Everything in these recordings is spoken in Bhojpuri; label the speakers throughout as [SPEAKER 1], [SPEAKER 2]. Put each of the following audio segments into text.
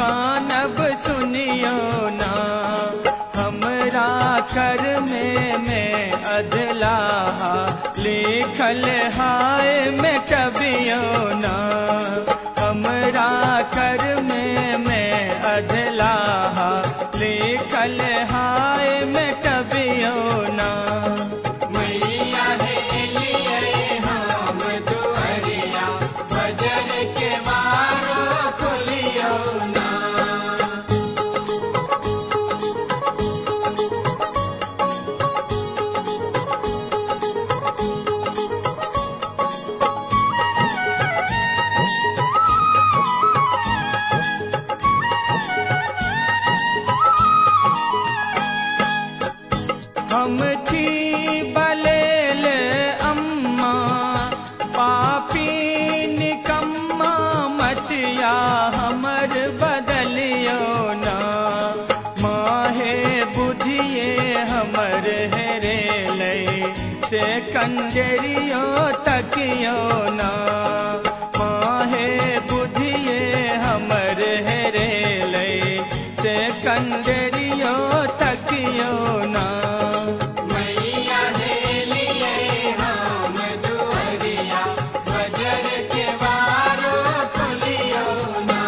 [SPEAKER 1] मानव सुनियो ना, हमरा कर में अधलाहा लिखल हाय मिटबियो ना, हमरा कर में अधलाहा लिखल हाय मिटबियो ना।
[SPEAKER 2] मैया हे लिए हम दुअरिया, बजर के वारो खोलियो ना।
[SPEAKER 1] हम थी बलेल अम्मा, पापी निकम्मा मटिया हमर बदलियो ना, माहे बुधिए हमर हेरे लई से कंजरियो तकियो ना, माहे बुधिए हमर हेरे लई से कंजरियो तकियो ना।
[SPEAKER 2] मैया हे लिए हम दुअरिया, बजर के वारो खोलियो ना।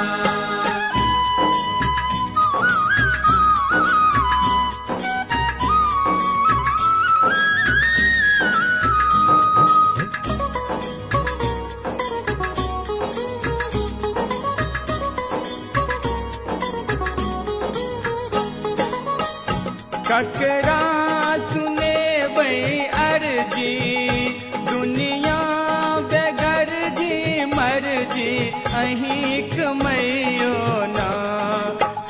[SPEAKER 1] ककरा सुने बई अर्जी, दुनिया बेगर जी मर्जी अहीं कमैयो ना,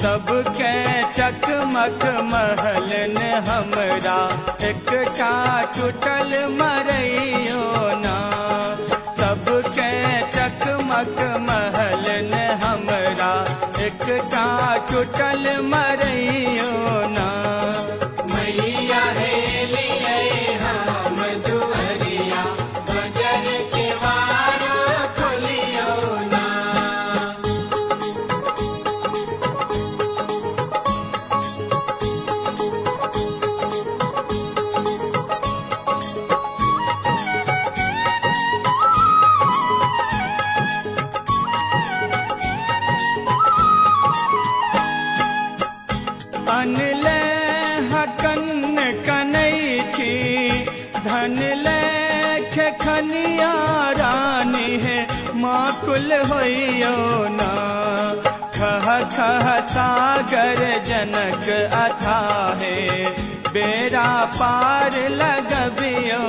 [SPEAKER 1] सबके चकमक महलन हमरा एकटा टूटल मरैयो ना, सबके चकमक महलन हमरा एकटा टूटल मरैयो ना।
[SPEAKER 2] मैया हे लिए हम दुअरिया, बजर के वारो खोलियो ना।
[SPEAKER 1] अनले हकन कनई थी, धन लेख खनिया रानी है माकुल होइयो ना, खह खह सागर जनक अथा है बेरा पार लगबियो